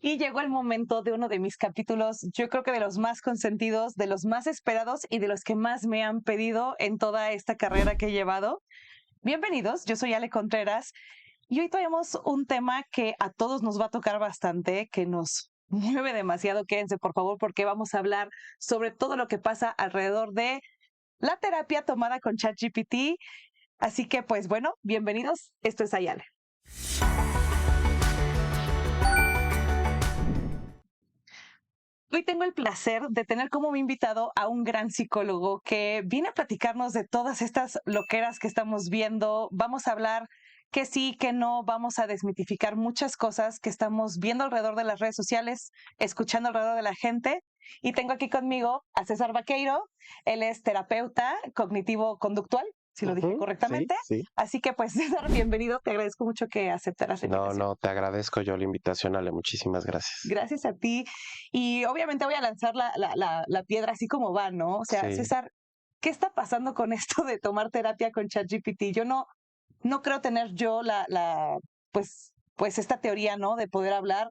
Y llegó el momento de uno de mis capítulos, yo creo que de los más consentidos, de los más esperados y de los que más me han pedido en toda esta carrera que he llevado. Bienvenidos, yo soy Ale Contreras y hoy traemos un tema que a todos nos va a tocar bastante, que nos mueve demasiado. Quédense por favor porque vamos a hablar sobre todo lo que pasa alrededor de la terapia tomada con ChatGPT. Así que pues bueno, bienvenidos, esto es Ayala. Hoy tengo el placer de tener como mi invitado a un gran psicólogo que viene a platicarnos de todas estas loqueras que estamos viendo. Vamos a hablar que sí, que no, vamos a desmitificar muchas cosas que estamos viendo alrededor de las redes sociales, escuchando alrededor de la gente. Y tengo aquí conmigo a César Vaqueiro. Él es terapeuta cognitivo-conductual, si lo dije Sí, correctamente. sí. Así que pues César, bienvenido. Te agradezco mucho que aceptaras la No, invitación. no, te agradezco yo la invitación, Ale. Muchísimas gracias. Gracias a ti. Y obviamente voy a lanzar la piedra así como va, ¿no? O sea, Sí, César, ¿qué está pasando con esto de tomar terapia con ChatGPT? Yo no creo tener yo pues esta teoría, ¿no? De poder hablar,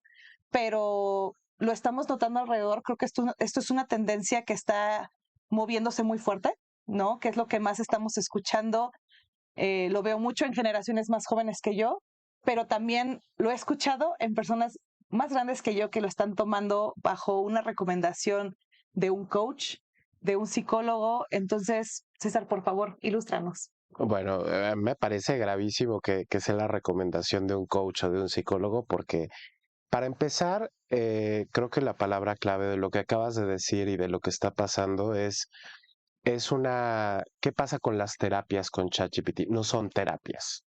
pero lo estamos notando alrededor. Creo que esto es una tendencia que está moviéndose muy fuerte, ¿no? Que es lo que más estamos escuchando. Lo veo mucho en generaciones más jóvenes que yo, pero también lo he escuchado en personas más grandes que yo que lo están tomando bajo una recomendación de un coach, de un psicólogo. Entonces, César, por favor, ilústranos. bueno, me parece gravísimo que sea la recomendación de un coach o de un psicólogo, porque para empezar, creo que la palabra clave de lo que acabas de decir y de lo que está pasando es ¿qué pasa con las terapias con ChatGPT? No son terapias,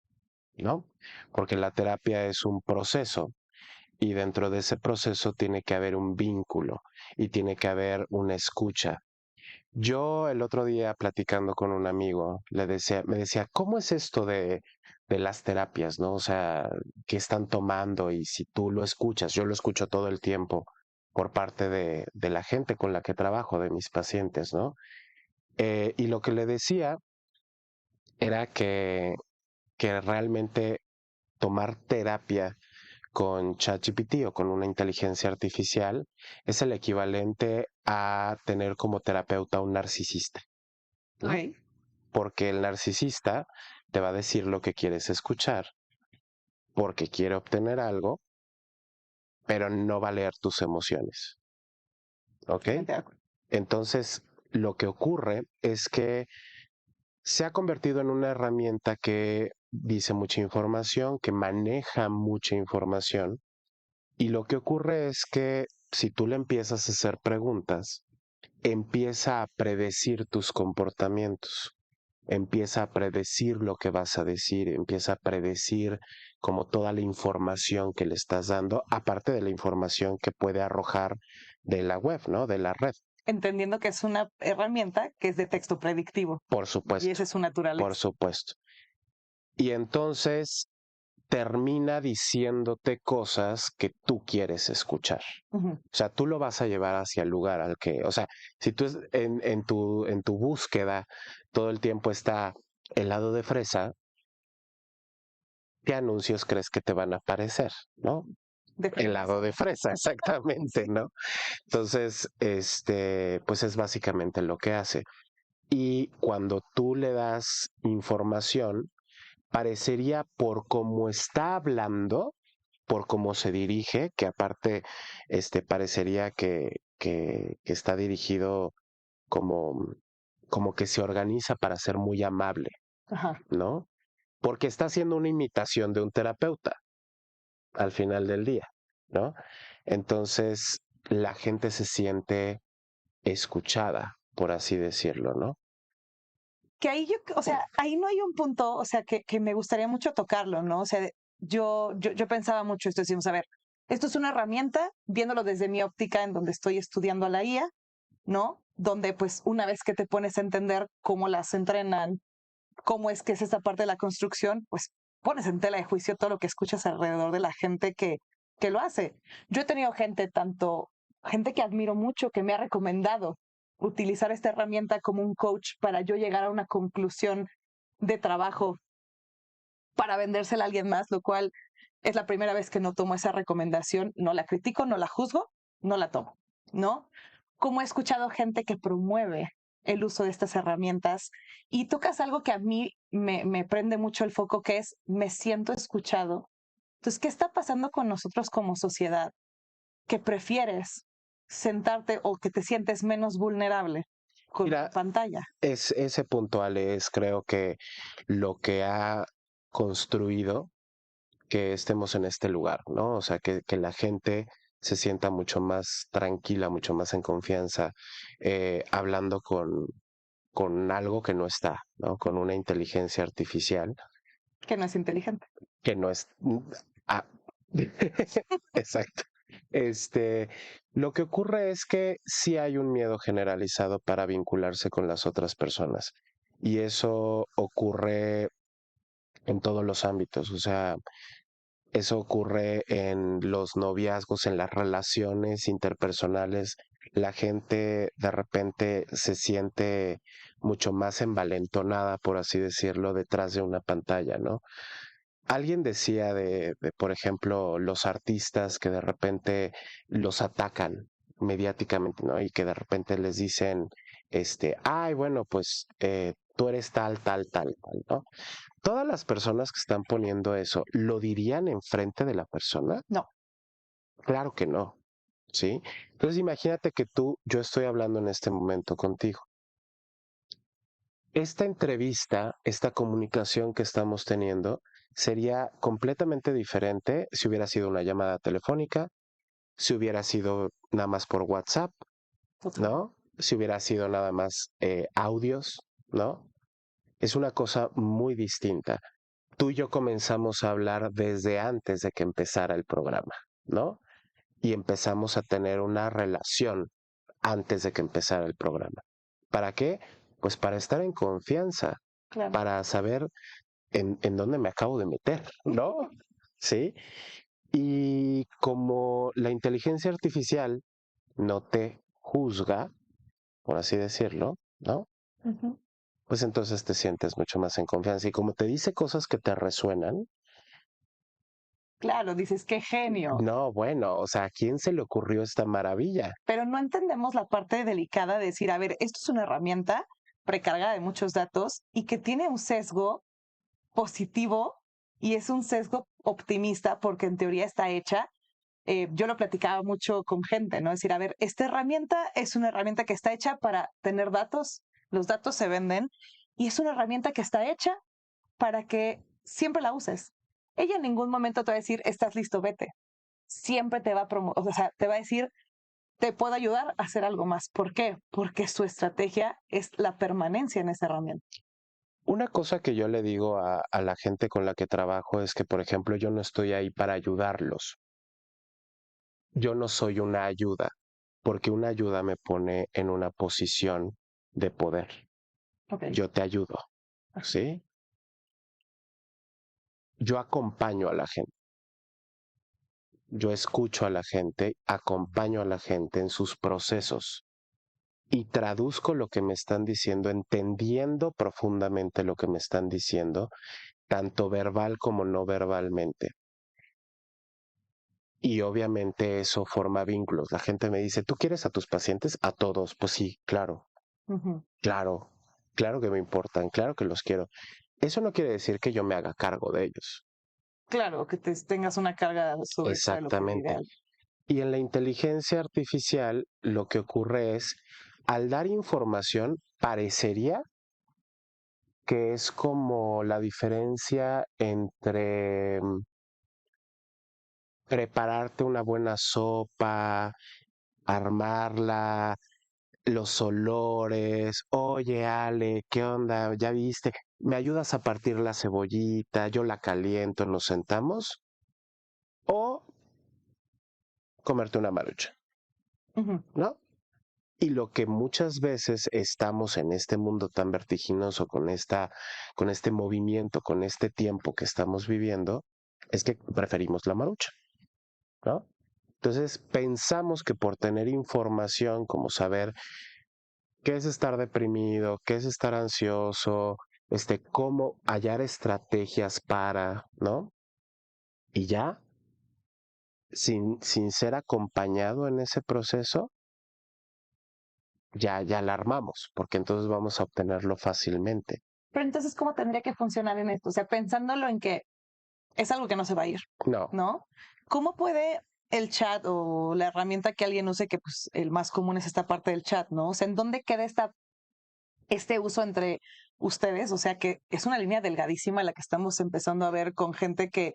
¿no? Porque la terapia es un proceso y dentro de ese proceso tiene que haber un vínculo y tiene que haber una escucha. Yo el otro día platicando con un amigo, me decía, ¿cómo es esto de las terapias, no? O sea, ¿qué están tomando? Y si tú lo escuchas, yo lo escucho todo el tiempo por parte de la gente con la que trabajo, de mis pacientes, ¿no? Y lo que le decía era que realmente tomar terapia con ChatGPT o con una inteligencia artificial es el equivalente a tener como terapeuta un narcisista, ¿no? Okay. Porque el narcisista te va a decir lo que quieres escuchar, porque quiere obtener algo, pero no va a leer tus emociones, ¿ok? Totalmente de acuerdo. Entonces, lo que ocurre es que se ha convertido en una herramienta que dice mucha información, que maneja mucha información, y lo que ocurre es que si tú le empiezas a hacer preguntas, empieza a predecir tus comportamientos, empieza a predecir lo que vas a decir, empieza a predecir como toda la información que le estás dando, aparte de la información que puede arrojar de la web, ¿no? De la red, Entendiendo que es una herramienta que es de texto predictivo por y esa supuesto, es su por naturaleza. supuesto. Y entonces termina diciéndote cosas que tú quieres escuchar. Ujú. O sea, tú lo vas a llevar hacia el lugar al que, o sea, si tú en tu búsqueda todo el tiempo está helado de fresa, ¿qué anuncios crees que te van a aparecer? ¿No? De fresas. Helado de fresa, exactamente, ¿no? Entonces, pues es básicamente lo que hace. Y cuando tú le das información, parecería por cómo está hablando, por cómo se dirige, que aparte, parecería que está dirigido como, como que se organiza para ser muy amable, Ajá. ¿no? Porque está haciendo una imitación de un terapeuta al final del día, ¿no? Entonces, la gente se siente escuchada, por así decirlo, ¿no? Que ahí o sea, ahí no hay un punto, o sea, que me gustaría mucho tocarlo, ¿no? O sea, yo pensaba mucho esto, decimos, a ver, esto es una herramienta, viéndolo desde mi óptica en donde estoy estudiando a la IA, ¿no? Donde pues una vez que te pones a entender cómo las entrenan, cómo es que es esa parte de la construcción, pues pones en tela de juicio todo lo que escuchas alrededor de la gente que lo hace. Yo he tenido gente que admiro mucho, que me ha recomendado utilizar esta herramienta como un coach para yo llegar a una conclusión de trabajo para vendérsela a alguien más, lo cual es la primera vez que no tomo esa recomendación, no la critico, no la juzgo, no la tomo, ¿no? Como he escuchado gente que promueve el uso de estas herramientas y tocas algo que a mí me prende mucho el foco, que es me siento escuchado. Entonces, ¿qué está pasando con nosotros como sociedad? Que prefieres sentarte o que te sientes menos vulnerable con Mira, una pantalla. ese punto, Ale, es creo que lo que ha construido que estemos en este lugar, ¿no? O sea, que la gente se sienta mucho más tranquila, mucho más en confianza, hablando con algo que no está, ¿no? Con una inteligencia artificial Que no es inteligente. que no es... Ah, exacto. Este, lo que ocurre es que sí hay un miedo generalizado para vincularse con las otras personas. Y eso ocurre en todos los ámbitos. O sea, eso ocurre en los noviazgos, en las relaciones interpersonales. La gente de repente se siente mucho más envalentonada, por así decirlo, detrás de una pantalla, ¿no? Alguien decía por ejemplo, los artistas que de repente los atacan mediáticamente, ¿no? Y que de repente les dicen, ay, bueno, pues tú eres tal, tal, tal, tal, ¿no? Todas las personas que están poniendo eso, ¿lo dirían enfrente de la persona? No. Claro que no, ¿sí? Entonces imagínate que yo estoy hablando en este momento contigo. Esta entrevista, esta comunicación que estamos teniendo, sería completamente diferente si hubiera sido una llamada telefónica, si hubiera sido nada más por WhatsApp, Total. ¿no? Si hubiera sido nada más audios, ¿no? Es una cosa muy distinta. Tú y yo comenzamos a hablar desde antes de que empezara el programa, ¿no? Y empezamos a tener una relación antes de que empezara el programa. ¿Para qué? Pues para estar en confianza, Claro. para saber en dónde me acabo de meter, ¿no? ¿Sí? Y como la inteligencia artificial no te juzga, por así decirlo, ¿no? Ujú. Pues entonces te sientes mucho más en confianza. Y como te dice cosas que te resuenan, Claro, dices, qué genio. no, bueno, o sea, ¿a quién se le ocurrió esta maravilla? Pero no entendemos la parte delicada de decir, a ver, esto es una herramienta precargada de muchos datos y que tiene un sesgo positivo y es un sesgo optimista porque en teoría está hecha. Yo lo platicaba mucho con gente, ¿no? Es decir, a ver, esta herramienta es una herramienta que está hecha para tener datos, los datos se venden y es una herramienta que está hecha para que siempre la uses. Ella en ningún momento te va a decir, estás listo, vete. Siempre te va a o sea, te va a decir, te puedo ayudar a hacer algo más. ¿Por qué? Porque su estrategia es la permanencia en esa herramienta. Una cosa que yo le digo a la gente con la que trabajo es que, por ejemplo, yo no estoy ahí para ayudarlos. Yo no soy una ayuda, porque una ayuda me pone en una posición de poder. Ok. Yo te ayudo, ¿sí? Yo acompaño a la gente. Yo escucho a la gente, acompaño a la gente en sus procesos y traduzco lo que me están diciendo, entendiendo profundamente lo que me están diciendo, tanto verbal como no verbalmente. Y obviamente eso forma vínculos. La gente me dice, ¿tú quieres a tus pacientes? A todos. Pues sí, claro, Ujú. claro, claro que me importan, claro que los quiero. Eso no quiere decir que yo me haga cargo de ellos. Claro, que tengas una carga sobre extra de lo que es Exactamente. ideal. Y en la inteligencia artificial lo que ocurre es, al dar información, parecería que es como la diferencia entre prepararte una buena sopa, armarla, los olores, oye Ale, ¿qué onda? ¿Ya viste? ¿Me ayudas a partir la cebollita? Yo la caliento, nos sentamos. O comerte una marucha, Ujú. ¿no? Y lo que muchas veces estamos en este mundo tan vertiginoso, con este movimiento, con este tiempo que estamos viviendo, es que preferimos la marucha, ¿no? Entonces pensamos que por tener información, como saber qué es estar deprimido, qué es estar ansioso, cómo hallar estrategias para, ¿no? y ya, sin ser acompañado en ese proceso, ya la armamos, porque entonces vamos a obtenerlo fácilmente. Pero entonces, ¿cómo tendría que funcionar en esto? O sea, pensándolo en que es algo que no se va a ir, No, ¿no? ¿Cómo puede el chat o la herramienta que alguien use, que pues el más común es esta parte del chat, ¿no? O sea, ¿en dónde queda este uso entre ustedes? O sea, que es una línea delgadísima la que estamos empezando a ver con gente que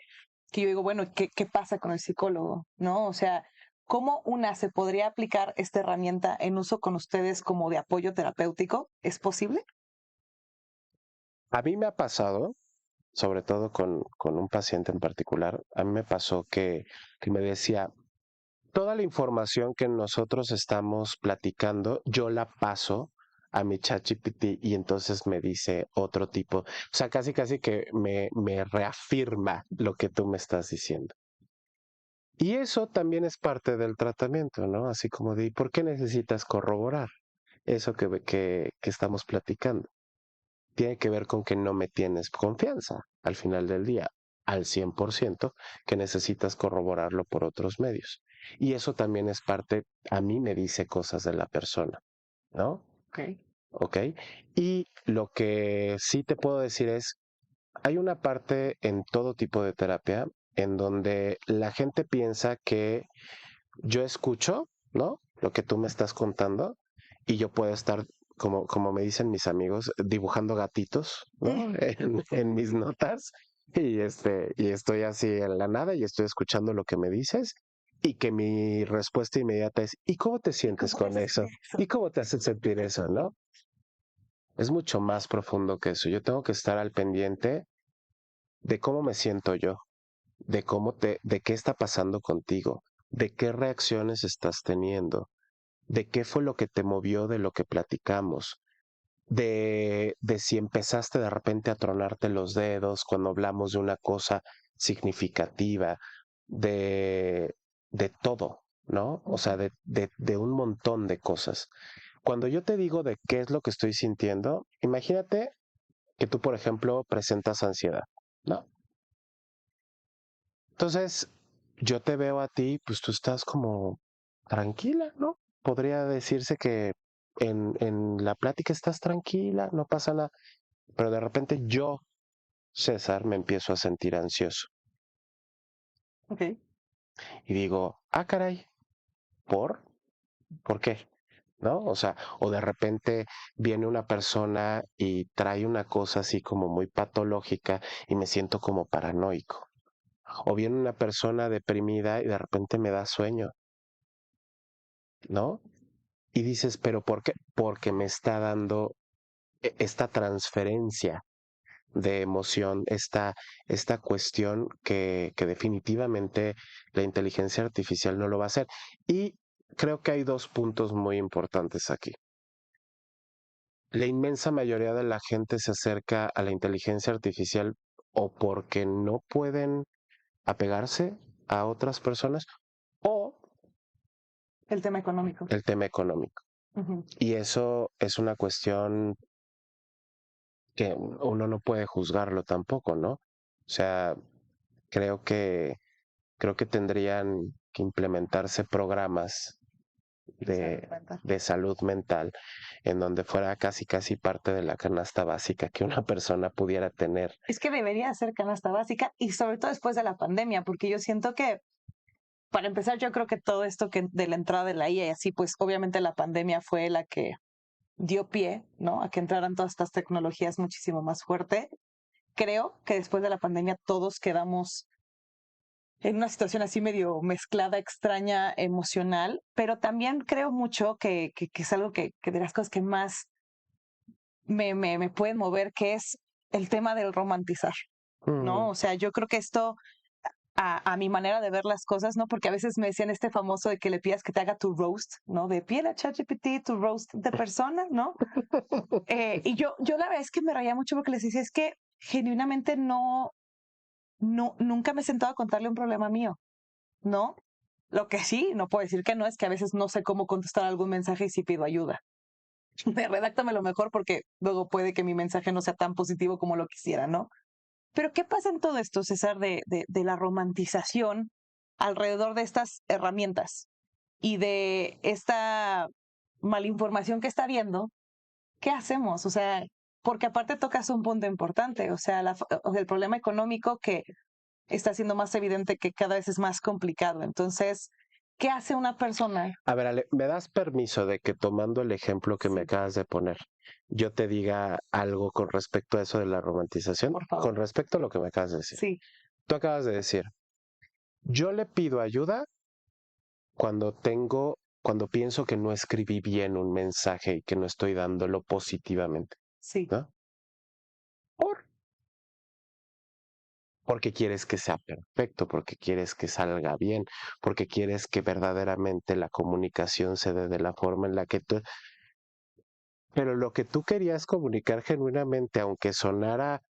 yo digo, bueno, ¿qué pasa con el psicólogo? ¿No? O sea, ¿cómo una se podría aplicar esta herramienta en uso con ustedes como de apoyo terapéutico? ¿Es posible? a mí me ha pasado, sobre todo con un paciente en particular, a mí me pasó que me decía, toda la información que nosotros estamos platicando, yo la paso a mi ChatGPT y entonces me dice otro tipo, o sea, casi casi que me reafirma lo que tú me estás diciendo. Y eso también es parte del tratamiento, ¿no? Así como de, ¿por qué necesitas corroborar eso que estamos platicando? Tiene que ver con que no me tienes confianza al final del día, al 100%, que necesitas corroborarlo por otros medios. Y eso también es parte, a mí me dice cosas de la persona, ¿no? Ok. ¿Ok? Y lo que sí te puedo decir es, hay una parte en todo tipo de terapia en donde la gente piensa que yo escucho, ¿no? Lo que tú me estás contando y yo puedo estar, como me dicen mis amigos, dibujando gatitos, ¿no? En mis notas y estoy así en la nada y estoy escuchando lo que me dices y que mi respuesta inmediata es, ¿y cómo te sientes ¿Cómo te con haces eso? eso? ¿Y cómo te hace sentir eso, no? Es mucho más profundo que eso. Yo tengo que estar al pendiente de cómo me siento yo, de qué está pasando contigo, de qué reacciones estás teniendo, de qué fue lo que te movió de lo que platicamos, de si empezaste de repente a tronarte los dedos cuando hablamos de una cosa significativa, de, de todo, ¿no? O sea, de un montón de cosas. Cuando yo te digo de qué es lo que estoy sintiendo, imagínate que tú, por ejemplo, presentas ansiedad, ¿no? Entonces, yo te veo a ti, pues tú estás como tranquila, ¿no? Podría decirse que en la plática estás tranquila, no pasa nada, pero de repente yo, César, me empiezo a sentir ansioso Ok. y digo, ah, caray, ¿por? ¿Por qué? ¿No? O sea, o de repente viene una persona y trae una cosa así como muy patológica y me siento como paranoico. O viene una persona deprimida y de repente me da sueño, ¿no? Y dices, pero ¿por qué? Porque me está dando esta transferencia de emoción, esta cuestión que definitivamente la inteligencia artificial no lo va a hacer. Y creo que hay dos puntos muy importantes aquí. La inmensa mayoría de la gente se acerca a la inteligencia artificial o porque no pueden apegarse a otras personas o El tema económico. el tema económico. Ujú. Y eso es una cuestión que uno no puede juzgarlo tampoco, ¿no? O sea, creo que creo que tendrían que implementarse programas De salud mental. de salud mental en donde fuera casi casi parte de la canasta básica que una persona pudiera tener. Es que debería ser canasta básica y sobre todo después de la pandemia, porque yo siento que, para empezar, yo creo que todo esto que de la entrada de la IA y así, pues obviamente la pandemia fue la que dio pie, ¿no? A que entraran todas estas tecnologías muchísimo más fuerte. Creo que después de la pandemia todos quedamos en una situación así medio mezclada, extraña, emocional, pero también creo mucho que es algo que de las cosas que más me pueden mover, que es el tema del romantizar, ¿no? Mm, O sea, yo creo que esto a mi manera de ver las cosas, ¿no? Porque a veces me decían este famoso de que le pidas que te haga tu roast, ¿no? De pide a ChatGPT tu roast de persona, ¿no? Y yo la verdad es que me reía mucho porque les decía, es que genuinamente nunca me he sentado a contarle un problema mío, ¿no? Lo que sí, no puedo decir que no, es que a veces no sé cómo contestar algún mensaje y sí pido ayuda. Redáctamelo mejor porque luego puede que mi mensaje no sea tan positivo como lo quisiera, ¿no? Pero ¿qué pasa en todo esto, César, de la romantización alrededor de estas herramientas y de esta malinformación que está habiendo? ¿Qué hacemos? O sea, porque aparte tocas un punto importante, o sea, o sea, el problema económico que está siendo más evidente, que cada vez es más complicado. Entonces, ¿qué hace una persona? A ver, Ale, ¿me das permiso de que tomando el ejemplo que me Sí, acabas de poner, yo te diga algo con respecto a eso de la romantización? por favor. Con respecto a lo que me acabas de decir. Sí. Tú acabas de decir, yo le pido ayuda cuando pienso que no escribí bien un mensaje y que no estoy dándolo positivamente, Sí, ¿no? Por porque quieres que sea perfecto, porque quieres que salga bien, porque quieres que verdaderamente la comunicación se dé de la forma en la que tú... Pero lo que tú querías comunicar genuinamente, aunque sonara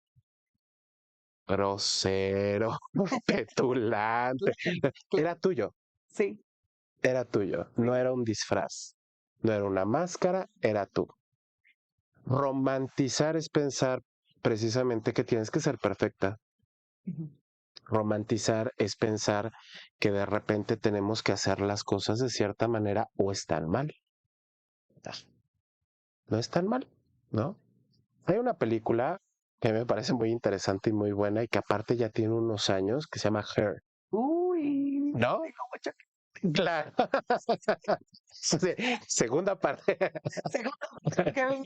grosero, petulante, era tuyo, sí. era tuyo, no era un disfraz, no era una máscara, era tú. Romantizar es pensar precisamente que tienes que ser perfecta. Ujú. Romantizar es pensar que de repente tenemos que hacer las cosas de cierta manera o están mal. No están mal, ¿no? Hay una película que me parece muy interesante y muy buena y que aparte ya tiene unos años que se llama Her, Uy, ¿no? tengo mucho Claro. Sí, segunda parte. que ver.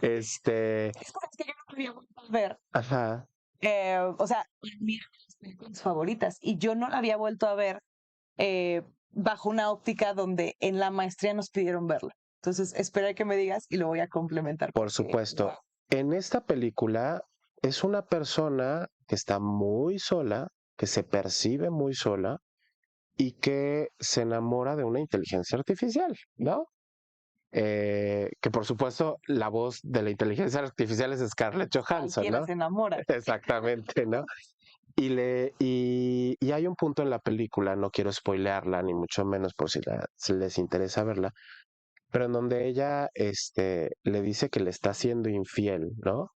Este, Es que yo no quería volver a ver. ajá, O sea, mira, mis películas favoritas. Y yo no la había vuelto a ver bajo una óptica donde en la maestría nos pidieron verla. Entonces, espera que me digas y lo voy a complementar por porque, supuesto. wow. En esta película es una persona que está muy sola, que se percibe muy sola y que se enamora de una inteligencia artificial, ¿no? Que por supuesto la voz de la inteligencia artificial es Scarlett Johansson, Cualquiera ¿no? se enamora. Exactamente, ¿no? Y hay un punto en la película, no quiero spoilearla, ni mucho menos por si les interesa verla, pero en donde ella le dice que le está siendo infiel, ¿no?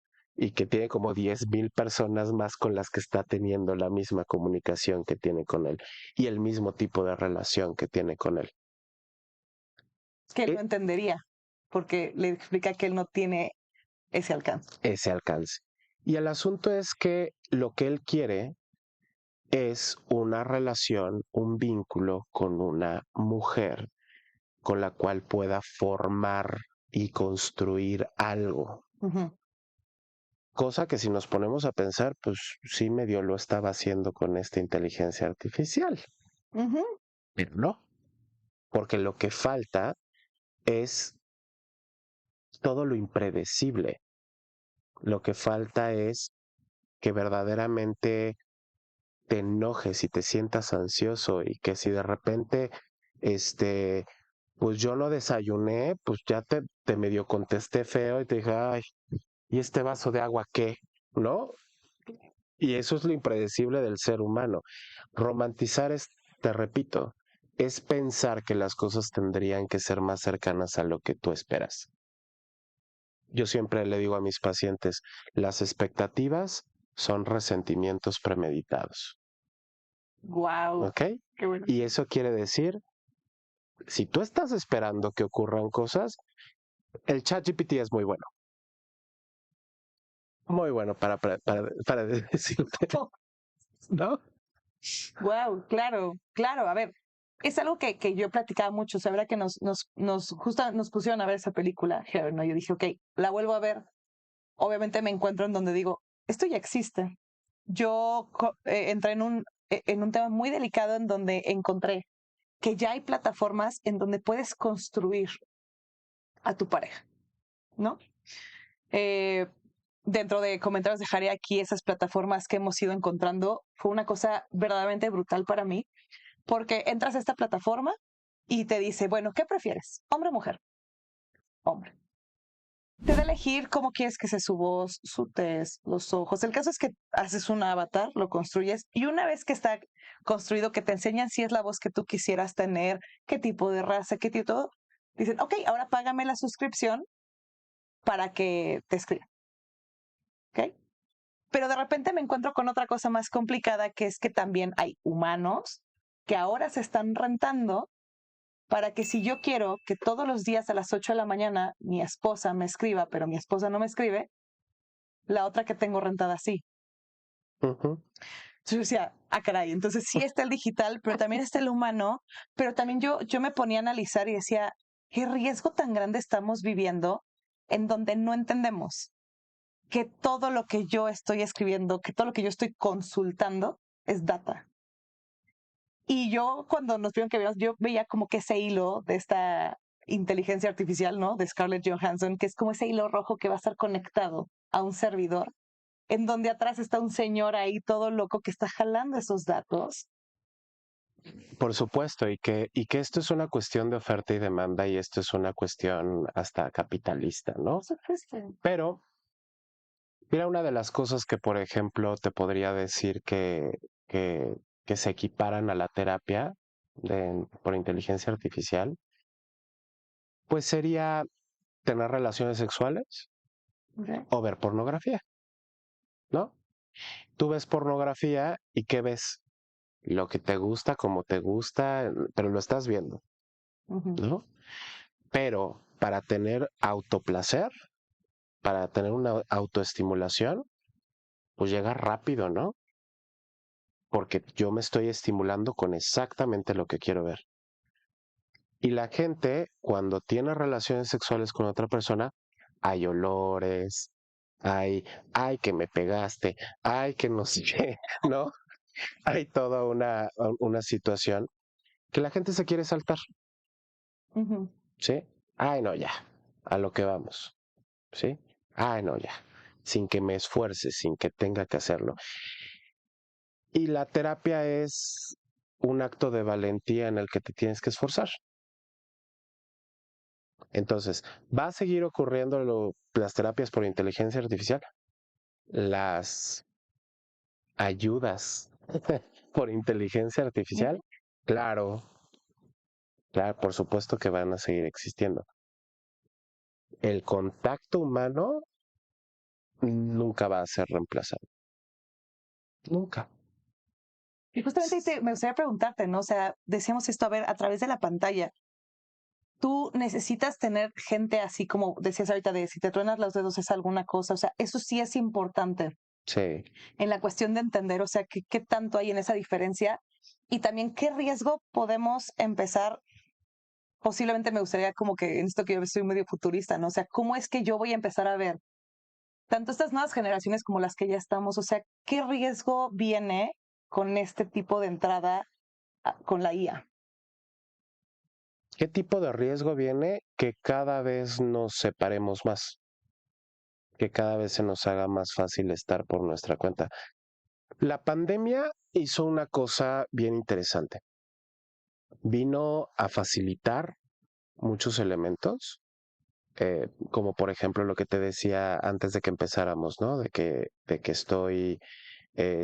Y que tiene como 10,000 personas más con las que está teniendo la misma comunicación que tiene con él y el mismo tipo de relación que tiene con él. Que él no E- entendería porque le explica que él no tiene ese alcance. Ese alcance. Y el asunto es que lo que él quiere es una relación, un vínculo con una mujer con la cual pueda formar y construir algo. Ujú, Cosa que si nos ponemos a pensar, pues sí medio lo estaba haciendo con esta inteligencia artificial, ujú. pero no, porque lo que falta es todo lo impredecible. Lo que falta es que verdaderamente te enojes y te sientas ansioso y que si de repente, este, pues yo lo desayuné, pues ya te medio contesté feo y te dije, ay, ¿y este vaso de agua qué? ¿No? Y eso es lo impredecible del ser humano. Romantizar es, te repito, es pensar que las cosas tendrían que ser más cercanas a lo que tú esperas. Yo siempre le digo a mis pacientes, las expectativas son resentimientos premeditados, Guau, ¿ok? qué bueno. Y eso quiere decir, si tú estás esperando que ocurran cosas, el ChatGPT es muy bueno para decirte, ¿no? Wow, claro, claro. A ver, es algo que yo platicaba mucho. O sea, verdad que justo nos pusieron a ver esa película, Her, ¿no? Yo dije, ok, la vuelvo a ver. Obviamente me encuentro en donde digo, esto ya existe. Yo entré en un tema muy delicado en donde encontré que ya hay plataformas en donde puedes construir a tu pareja, ¿no? Eh, Dentro de comentarios dejaré aquí esas plataformas que hemos ido encontrando. Fue una cosa verdaderamente brutal para mí, porque entras a esta plataforma y te dice, bueno, ¿qué prefieres? ¿Hombre o mujer? Hombre. Te da a elegir cómo quieres que sea su voz, su tez, los ojos. El caso es que haces un avatar, lo construyes y una vez que está construido, que te enseñan si es la voz que tú quisieras tener, qué tipo de raza, qué tipo de todo, dicen, ok, ahora págame la suscripción para que te escriba. ¿Ok? Pero de repente me encuentro con otra cosa más complicada, que es que también hay humanos que ahora se están rentando para que si yo quiero que todos los días a las 8 de la mañana mi esposa me escriba, pero mi esposa no me escribe, la otra que tengo rentada sí. Ujú. Entonces yo decía, ah, caray, entonces sí está el digital, pero también está el humano, pero también yo me ponía a analizar y decía, qué riesgo tan grande estamos viviendo en donde no entendemos que todo lo que yo estoy escribiendo, que todo lo que yo estoy consultando es data. Y yo cuando nos vieron que vimos, yo veía como que ese hilo de esta inteligencia artificial, ¿no? De Scarlett Johansson, que es como ese hilo rojo que va a estar conectado a un servidor, en donde atrás está un señor ahí todo loco que está jalando esos datos. Por supuesto, y que esto es una cuestión de oferta y demanda y esto es una cuestión hasta capitalista, ¿no? Por supuesto. Pero, mira, una de las cosas que, por ejemplo, te podría decir que, que se equiparan a la terapia por inteligencia artificial, pues sería tener relaciones sexuales Okay. o ver pornografía, ¿no? Tú ves pornografía y ¿qué ves? Lo que te gusta, como te gusta, pero lo estás viendo, Uh-huh. ¿no? Pero para tener autoplacer, para tener una autoestimulación, pues llega rápido, ¿no? Porque yo me estoy estimulando con exactamente lo que quiero ver. Y la gente, cuando tiene relaciones sexuales con otra persona, hay olores, ay que me pegaste, ay que no sé qué, ¿no? Hay toda una situación que la gente se quiere saltar, Uh-huh. ¿sí? Ay, no, ya, a lo que vamos, ¿sí? Ay, no, ya, sin que me esfuerce, sin que tenga que hacerlo. Y la terapia es un acto de valentía en el que te tienes que esforzar. Entonces, ¿va a seguir ocurriendo las terapias por inteligencia artificial? Las ayudas por inteligencia artificial, claro, claro, por supuesto que van a seguir existiendo. El contacto humano nunca va a ser reemplazado. Nunca. Y justamente me gustaría preguntarte, ¿no? O sea, decíamos esto, a ver, a través de la pantalla, tú necesitas tener gente así como decías ahorita de si te truenas los dedos es alguna cosa, o sea, eso sí es importante Sí. en la cuestión de entender, o sea, qué tanto hay en esa diferencia y también qué riesgo podemos empezar. Posiblemente me gustaría como que en esto que yo soy medio futurista, ¿no? O sea, ¿cómo es que yo voy a empezar a ver tanto estas nuevas generaciones como las que ya estamos? O sea, ¿qué riesgo viene con este tipo de entrada con la IA? ¿Qué tipo de riesgo viene? Que cada vez nos separemos más, que cada vez se nos haga más fácil estar por nuestra cuenta. La pandemia hizo una cosa bien interesante. Vino a facilitar muchos elementos, como por ejemplo lo que te decía antes de que empezáramos, ¿no? De que estoy,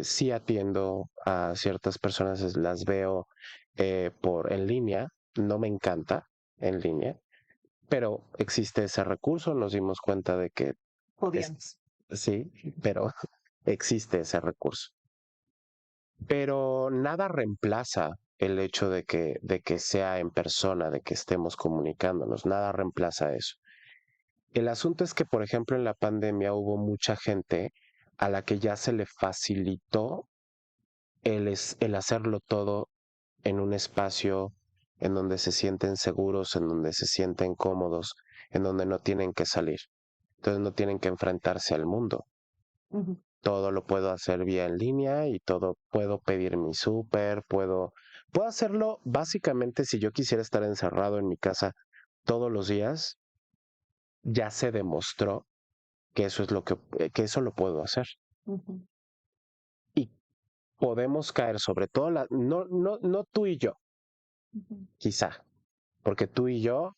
sí atiendo a ciertas personas, las veo en línea, no me encanta en línea, pero existe ese recurso, nos dimos cuenta de que Podíamos. sí, pero existe ese recurso. Pero nada reemplaza el hecho de que sea en persona, de que estemos comunicándonos, nada reemplaza eso. El asunto es que, por ejemplo, en la pandemia hubo mucha gente a la que ya se le facilitó el hacerlo todo en un espacio en donde se sienten seguros, en donde se sienten cómodos, en donde no tienen que salir. Entonces no tienen que enfrentarse al mundo. Uh-huh. Todo lo puedo hacer vía en línea y todo puedo pedir mi súper, puedo hacerlo básicamente si yo quisiera estar encerrado en mi casa todos los días, ya se demostró que eso es que eso lo puedo hacer. Uh-huh. Y podemos caer sobre todo no tú y yo, Uh-huh. quizá, porque tú y yo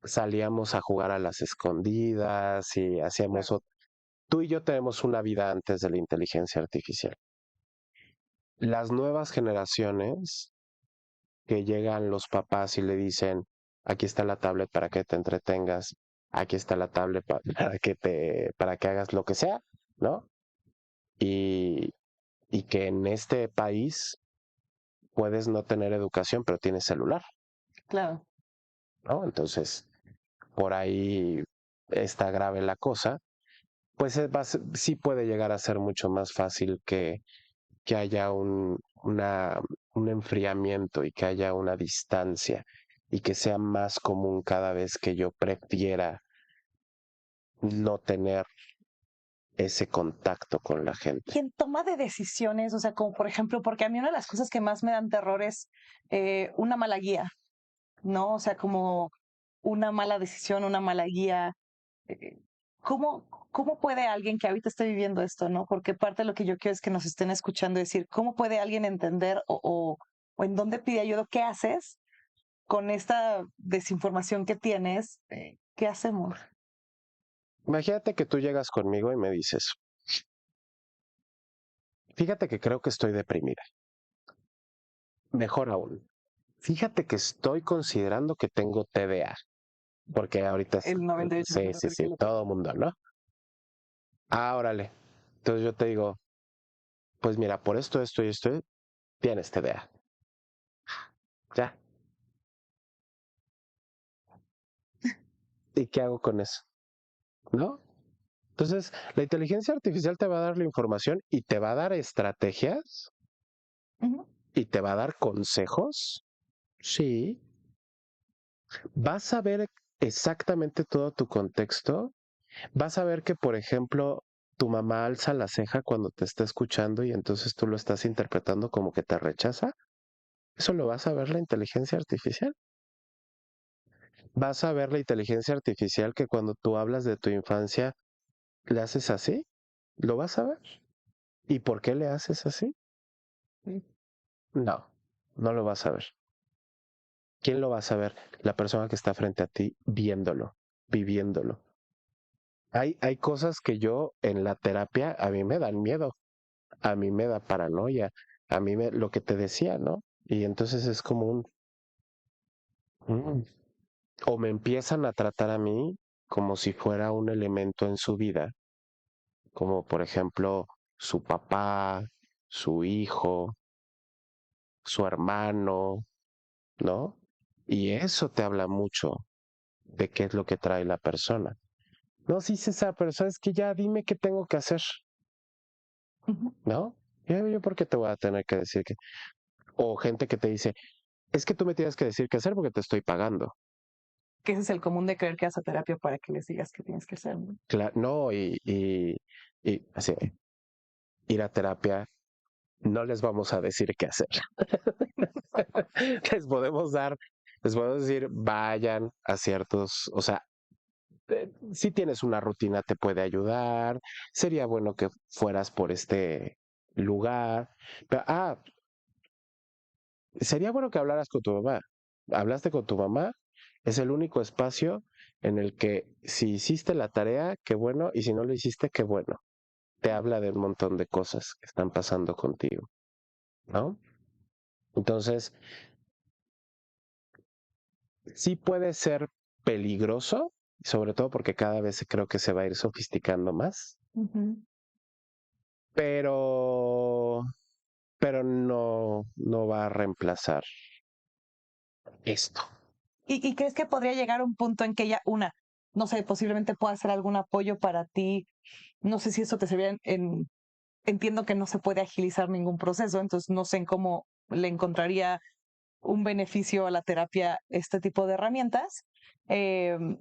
salíamos a jugar a las escondidas y hacíamos, Claro. tú y yo tenemos una vida antes de la inteligencia artificial. Las nuevas generaciones que llegan los papás y le dicen, aquí está la tablet para que te entretengas, aquí está la tablet para que hagas lo que sea. ¿no? Y, y que en este país puedes no tener educación, pero tienes celular, Claro. ¿no? Entonces, por ahí está grave la cosa, pues sí puede llegar a ser mucho más fácil que haya un enfriamiento y que haya una distancia y que sea más común cada vez que yo prefiera no tener ese contacto con la gente. Y en toma de decisiones, o sea, como por ejemplo, porque a mí una de las cosas que más me dan terror es una mala guía, ¿no? O sea, como una mala decisión, una mala guía. eh, ¿Cómo puede alguien que ahorita esté viviendo esto, ¿no? Porque parte de lo que yo quiero es que nos estén escuchando decir, ¿cómo puede alguien entender o en dónde pide ayuda? ¿Qué haces con esta desinformación que tienes? ¿Qué hacemos? Imagínate que tú llegas conmigo y me dices, fíjate que creo que estoy deprimida. Mejor aún, fíjate que estoy considerando que tengo TDA, porque ahorita El 98% sí, sí, creo que sí, lo todo tengo. el mundo, ¿no? Ah, órale. Entonces yo te digo, pues mira, por esto y esto, tienes TDA. Ya. ¿Y qué hago con eso? ¿No? Entonces, la inteligencia artificial te va a dar la información y te va a dar estrategias Ujú, y te va a dar consejos. Sí. Vas a ver exactamente todo tu contexto. Vas a ver que, por ejemplo, tu mamá alza la ceja cuando te está escuchando y entonces tú lo estás interpretando como que te rechaza. Eso lo vas a ver la inteligencia artificial. Vas a ver la inteligencia artificial que cuando tú hablas de tu infancia le haces así. Lo vas a ver. ¿Y por qué le haces así? sí. No, no lo vas a ver. ¿Quién lo va a saber? La persona que está frente a ti viéndolo, viviéndolo. Hay cosas que yo en la terapia a mí me dan miedo, a mí me da paranoia, lo que te decía, ¿no? Y entonces es como mm, o me empiezan a tratar a mí como si fuera un elemento en su vida, como por ejemplo su papá, su hijo, su hermano, ¿no? Y eso te habla mucho de qué es lo que trae la persona. No, sí, César, pero sabes que ya dime qué tengo que hacer, Ujú. ¿no? Yo por qué te voy a tener que decir que... O gente que te dice, es que tú me tienes que decir qué hacer porque te estoy pagando. Que ese es el común de creer que hace terapia para que les digas qué tienes que hacer, ¿no? No, y así, ir a terapia, no les vamos a decir qué hacer. les podemos dar, les podemos decir, vayan a ciertos, o sea, si tienes una rutina te puede ayudar, sería bueno que fueras por este lugar. Pero, sería bueno que hablaras con tu mamá. ¿Hablaste con tu mamá? Es el único espacio en el que si hiciste la tarea, qué bueno, y si no lo hiciste, qué bueno. Te habla de un montón de cosas que están pasando contigo, ¿no? Entonces, sí puede ser peligroso, sobre todo porque cada vez creo que se va a ir sofisticando más, Ujú. pero, pero no, no va a reemplazar esto. ¿Y crees que podría llegar un punto en que ella, no sé, posiblemente pueda hacer algún apoyo para ti? No sé si eso te serviría entiendo que no se puede agilizar ningún proceso, entonces no sé en cómo le encontraría un beneficio a la terapia este tipo de herramientas. em,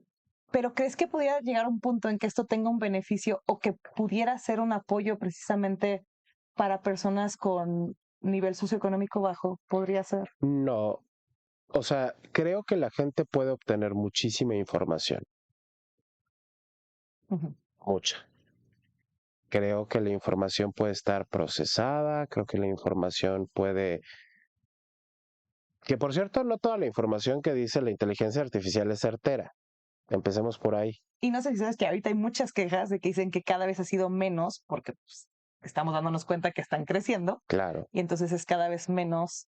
pero ¿crees que pudiera llegar a un punto en que esto tenga un beneficio o que pudiera ser un apoyo precisamente para personas con nivel socioeconómico bajo? Podría ser. No, o sea, creo que la gente puede obtener muchísima información, Ujú. mucha. Creo que la información puede estar procesada, creo que la información puede... Que por cierto, no toda la información que dice la inteligencia artificial es certera. Empecemos por ahí. Y no sé si sabes que ahorita hay muchas quejas de que dicen que cada vez ha sido menos porque pues, estamos dándonos cuenta que están creciendo Claro, y entonces es cada vez menos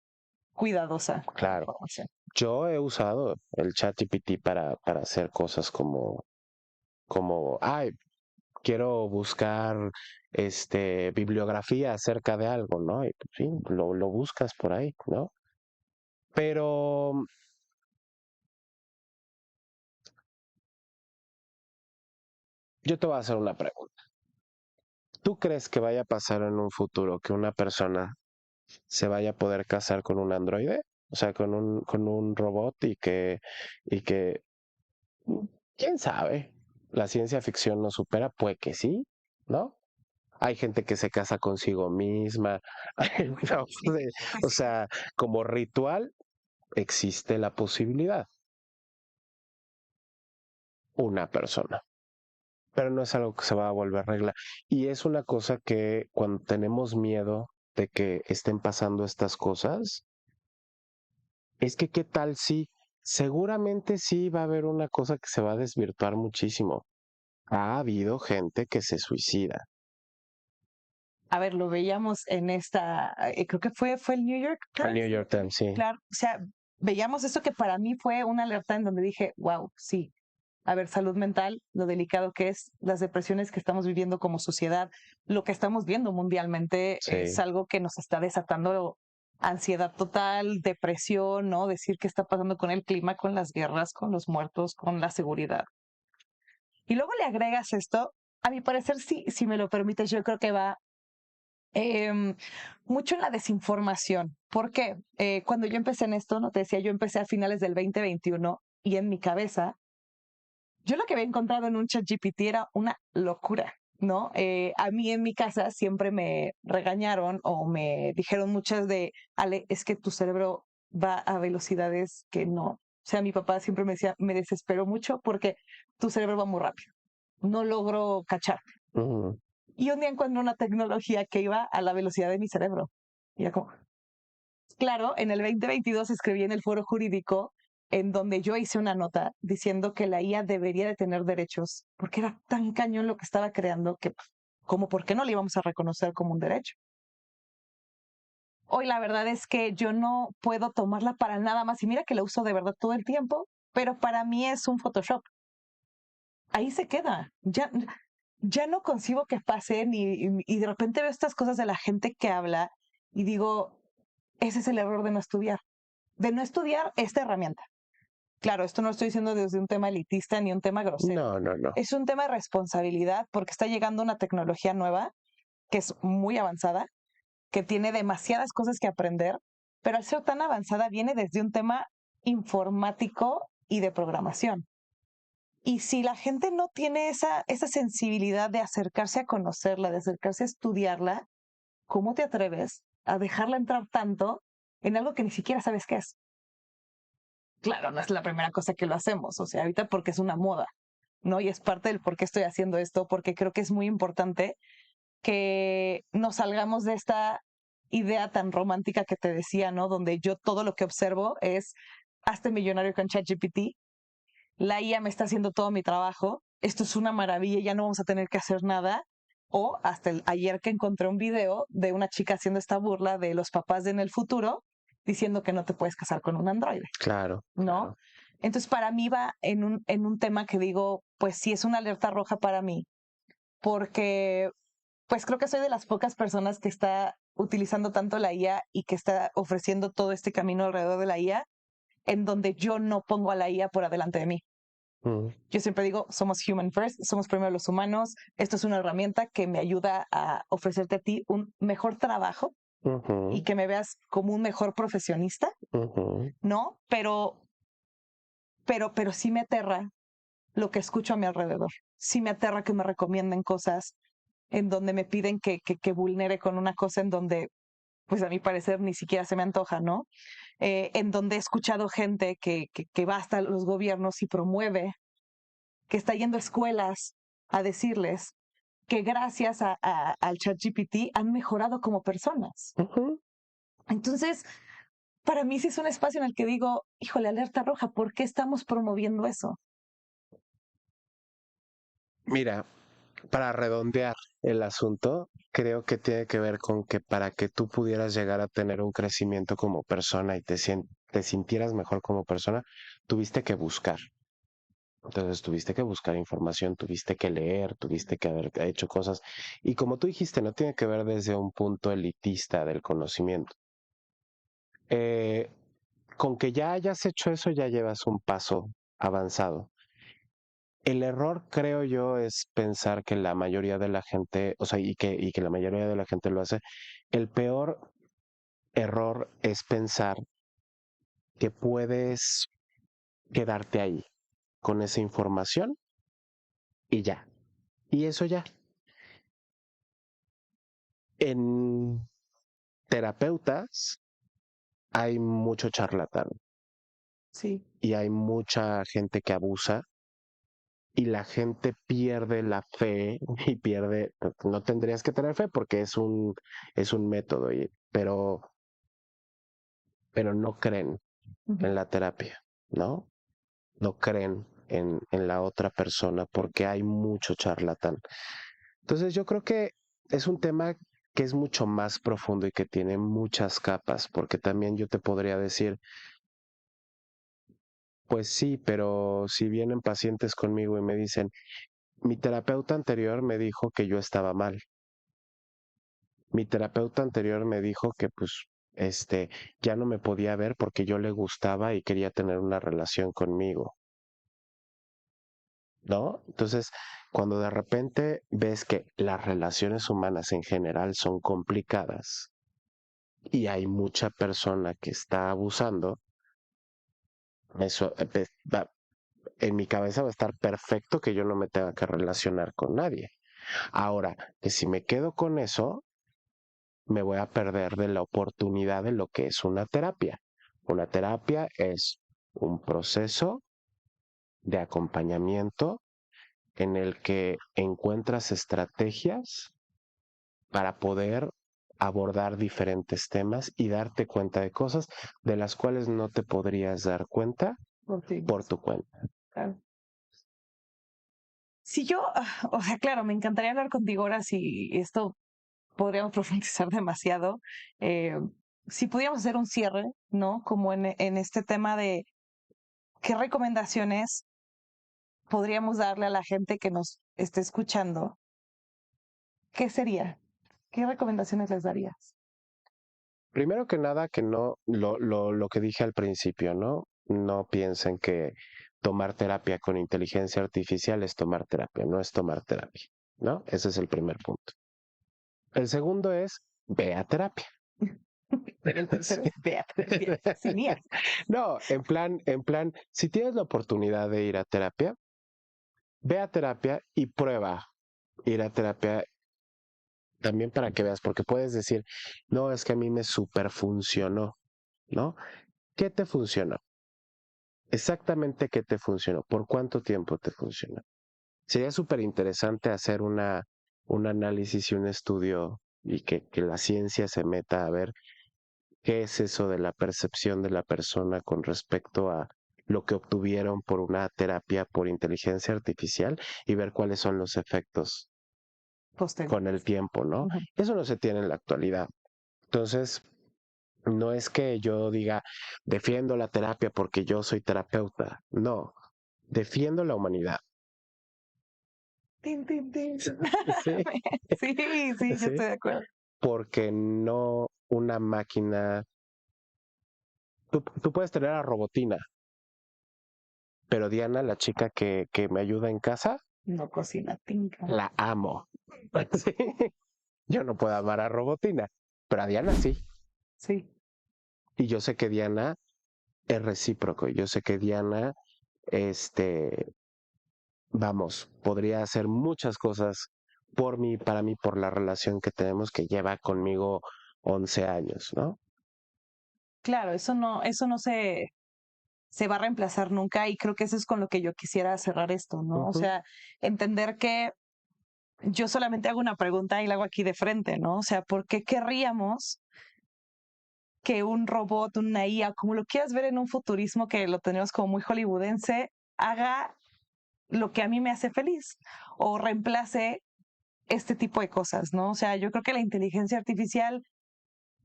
cuidadosa la claro. información. Yo he usado el ChatGPT para hacer cosas como, ay, quiero buscar bibliografía acerca de algo, ¿no? Y pues, sí, lo buscas por ahí, ¿no? Pero yo te voy a hacer una pregunta. ¿Tú crees que vaya a pasar en un futuro que una persona se vaya a poder casar con un androide? O sea, con un robot y que, quién sabe, la ciencia ficción nos supera, pues que sí, ¿no? Hay gente que se casa consigo misma, no sé, o sea, como ritual existe la posibilidad, una persona, pero no es algo que se va a volver regla. Y es una cosa que cuando tenemos miedo de que estén pasando estas cosas, es que qué tal si seguramente sí va a haber una cosa que se va a desvirtuar muchísimo. Ha habido gente que se suicida. A ver, lo veíamos en esta, creo que fue el New York Al New Times, York Times, sí. claro, o sea, veíamos esto que para mí fue una alerta en donde dije, wow, sí, a ver, salud mental, lo delicado que es, las depresiones que estamos viviendo como sociedad, lo que estamos viendo mundialmente es Sí. algo que nos está desatando ansiedad total, depresión, ¿no? Decir qué está pasando con el clima, con las guerras, con los muertos, con la seguridad. Y luego le agregas esto, a mi parecer, sí, si me lo permites, yo creo que va mucho en la desinformación. ¿Por qué? Cuando yo empecé en esto, no te decía, yo empecé a finales del 2021 y en mi cabeza, yo lo que había encontrado en un chat GPT era una locura, ¿no? A mí en mi casa siempre me regañaron o me dijeron muchas de, Ale, es que tu cerebro va a velocidades que no. O sea, mi papá siempre me decía, me desespero mucho porque tu cerebro va muy rápido. No logro cachar. Ujú. Y un día encuentro una tecnología que iba a la velocidad de mi cerebro. Y era como, claro, en el 2022 escribí en el foro jurídico en donde yo hice una nota diciendo que la IA debería de tener derechos porque era tan cañón lo que estaba creando que, como, ¿por qué no le íbamos a reconocer como un derecho? Hoy la verdad es que yo no puedo tomarla para nada más y mira que la uso de verdad todo el tiempo, pero para mí es un Photoshop. Ahí se queda. Ya no concibo que pasen y de repente veo estas cosas de la gente que habla y digo, ese es el error de no estudiar esta herramienta. Claro, esto no lo estoy diciendo desde un tema elitista ni un tema grosero. No, no, no. Es un tema de responsabilidad porque está llegando una tecnología nueva que es muy avanzada, que tiene demasiadas cosas que aprender, pero al ser tan avanzada viene desde un tema informático y de programación. Y si la gente no tiene esa sensibilidad de acercarse a conocerla, de acercarse a estudiarla, ¿cómo te atreves a dejarla entrar tanto en algo que ni siquiera sabes qué es? Claro, no es la primera cosa que lo hacemos, o sea, ahorita porque es una moda, ¿no? Y es parte del por qué estoy haciendo esto, porque creo que es muy importante que nos salgamos de esta idea tan romántica que te decía, ¿no? Donde yo todo lo que observo es, hazte millonario con ChatGPT, la IA me está haciendo todo mi trabajo, esto es una maravilla, ya no vamos a tener que hacer nada. O hasta ayer que encontré un video de una chica haciendo esta burla de los papás de en el futuro, diciendo que no te puedes casar con un androide, Claro, ¿no? claro. Entonces, para mí va en un tema que digo, pues sí es una alerta roja para mí, porque pues creo que soy de las pocas personas que está utilizando tanto la IA y que está ofreciendo todo este camino alrededor de la IA, en donde yo no pongo a la IA por adelante de mí. Mm, Yo siempre digo, somos human first, somos primero los humanos, esto es una herramienta que me ayuda a ofrecerte a ti un mejor trabajo y ujú, que me veas como un mejor profesionista, ujú, ¿no? Pero sí me aterra lo que escucho a mi alrededor. Sí me aterra que me recomienden cosas en donde me piden que vulnere con una cosa en donde, pues a mi parecer, ni siquiera se me antoja, ¿no? En donde he escuchado gente que va hasta los gobiernos y promueve, que está yendo a escuelas a decirles que gracias al ChatGPT han mejorado como personas. ujú. Entonces, para mí sí es un espacio en el que digo, híjole, alerta roja, ¿por qué estamos promoviendo eso? Mira, para redondear el asunto, creo que tiene que ver con que para que tú pudieras llegar a tener un crecimiento como persona y te sintieras mejor como persona, tuviste que buscar. Entonces tuviste que buscar información, tuviste que leer, tuviste que haber hecho cosas. Y como tú dijiste, no tiene que ver desde un punto elitista del conocimiento. Eh, con que ya hayas hecho eso, ya llevas un paso avanzado. El error, creo yo, es pensar que la mayoría de la gente, o sea, y que la mayoría de la gente lo hace. El peor error es pensar que puedes quedarte ahí con esa información y ya. Y eso ya. En terapeutas hay mucho charlatán Sí. y hay mucha gente que abusa y la gente pierde la fe y pierde, no tendrías que tener fe porque es un método, pero no creen Ujú. en la terapia, ¿no? No creen en la otra persona porque hay mucho charlatán. Entonces yo creo que es un tema que es mucho más profundo y que tiene muchas capas, porque también yo te podría decir, pues sí, pero si vienen pacientes conmigo y me dicen, mi terapeuta anterior me dijo que yo estaba mal, mi terapeuta anterior me dijo que pues ya no me podía ver porque yo le gustaba y quería tener una relación conmigo, ¿no? Entonces, cuando de repente ves que las relaciones humanas en general son complicadas y hay mucha persona que está abusando, eso en mi cabeza va a estar perfecto que yo no me tenga que relacionar con nadie. Ahora, que si me quedo con eso, me voy a perder de la oportunidad de lo que es una terapia. Una terapia es un proceso de acompañamiento en el que encuentras estrategias para poder abordar diferentes temas y darte cuenta de cosas de las cuales no te podrías dar cuenta Por ti por mismo, tu cuenta. claro. Si yo, o sea, claro, me encantaría hablar contigo ahora si esto podríamos profundizar demasiado. Eh, si pudiéramos hacer un cierre, ¿no? Como en este tema de qué recomendaciones podríamos darle a la gente que nos esté escuchando, ¿qué sería? ¿Qué recomendaciones les darías? Primero que nada, que no, lo que dije al principio, ¿no? No piensen que tomar terapia con inteligencia artificial es tomar terapia, no es tomar terapia, ¿no? Ese es el primer punto. El segundo es, ve a terapia. Pero el tercero es vea terapia, sin IAS. No, en plan, si tienes la oportunidad de ir a terapia, ve a terapia y prueba ir a terapia también para que veas, porque puedes decir, no, es que a mí me super funcionó, ¿no? ¿Qué te funcionó? Exactamente qué te funcionó, por cuánto tiempo te funcionó. Sería súper interesante hacer un análisis y un estudio y que la ciencia se meta a ver qué es eso de la percepción de la persona con respecto a lo que obtuvieron por una terapia por inteligencia artificial y ver cuáles son los efectos con el Posteriores. tiempo, ¿no? Ujú. Eso no se tiene en la actualidad. Entonces, no es que yo diga, defiendo la terapia porque yo soy terapeuta. No, defiendo la humanidad. Tin, tin, tin. Sí, Sí, sí, yo sí, estoy de acuerdo. porque no una máquina. Tú puedes tener a Robotina, pero Diana, la chica que me ayuda en casa, No cocina tinca. la amo. Sí. Yo no puedo amar a Robotina, pero a Diana sí. Sí. Y yo sé que Diana es recíproco. Yo sé que Diana, este, vamos, podría hacer muchas cosas por mí, para mí, por la relación que tenemos que lleva conmigo 11 años, ¿no? Claro, eso no se va a reemplazar nunca y creo que eso es con lo que yo quisiera cerrar esto, ¿no? O Ujú. sea, entender que yo solamente hago una pregunta y la hago aquí de frente, ¿no? O sea, ¿por qué querríamos que un robot, una IA, como lo quieras ver en un futurismo que lo tenemos como muy hollywoodense, haga lo que a mí me hace feliz o reemplace este tipo de cosas, ¿no? O sea, yo creo que la inteligencia artificial,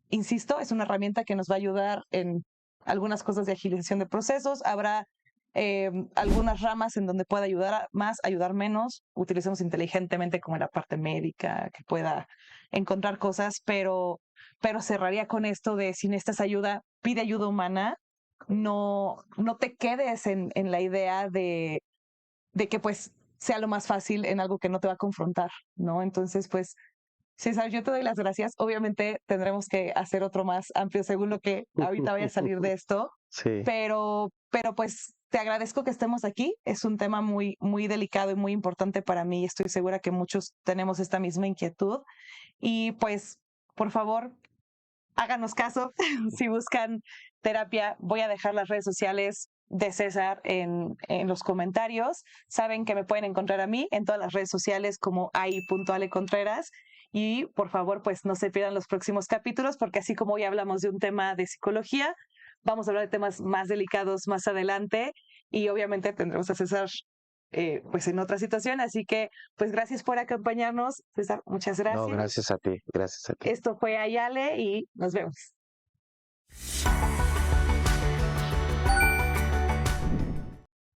insisto, es una herramienta que nos va a ayudar en algunas cosas de agilización de procesos. Habrá algunas ramas en donde pueda ayudar más, ayudar menos, utilicemos inteligentemente como en la parte médica, que pueda encontrar cosas, pero cerraría con esto de si necesitas ayuda, pide ayuda humana, no te quedes en la idea de que pues sea lo más fácil en algo que no te va a confrontar, ¿no? Entonces, pues, César, yo te doy las gracias. Obviamente tendremos que hacer otro más amplio según lo que ahorita vaya a salir de esto, Sí, pero pues te agradezco que estemos aquí. Es un tema muy, muy delicado y muy importante para mí. Estoy segura que muchos tenemos esta misma inquietud. Y pues, por favor, háganos caso. Si buscan terapia, voy a dejar las redes sociales de César en los comentarios. Saben que me pueden encontrar a mí en todas las redes sociales como ai.alecontreras. Y por favor, pues no se pierdan los próximos capítulos, porque así como hoy hablamos de un tema de psicología, vamos a hablar de temas más delicados más adelante. Y obviamente tendremos a César pues en otra situación. Así que, pues gracias por acompañarnos, César. Muchas no, gracias. gracias a ti, gracias a ti. Esto fue Ayale y nos vemos.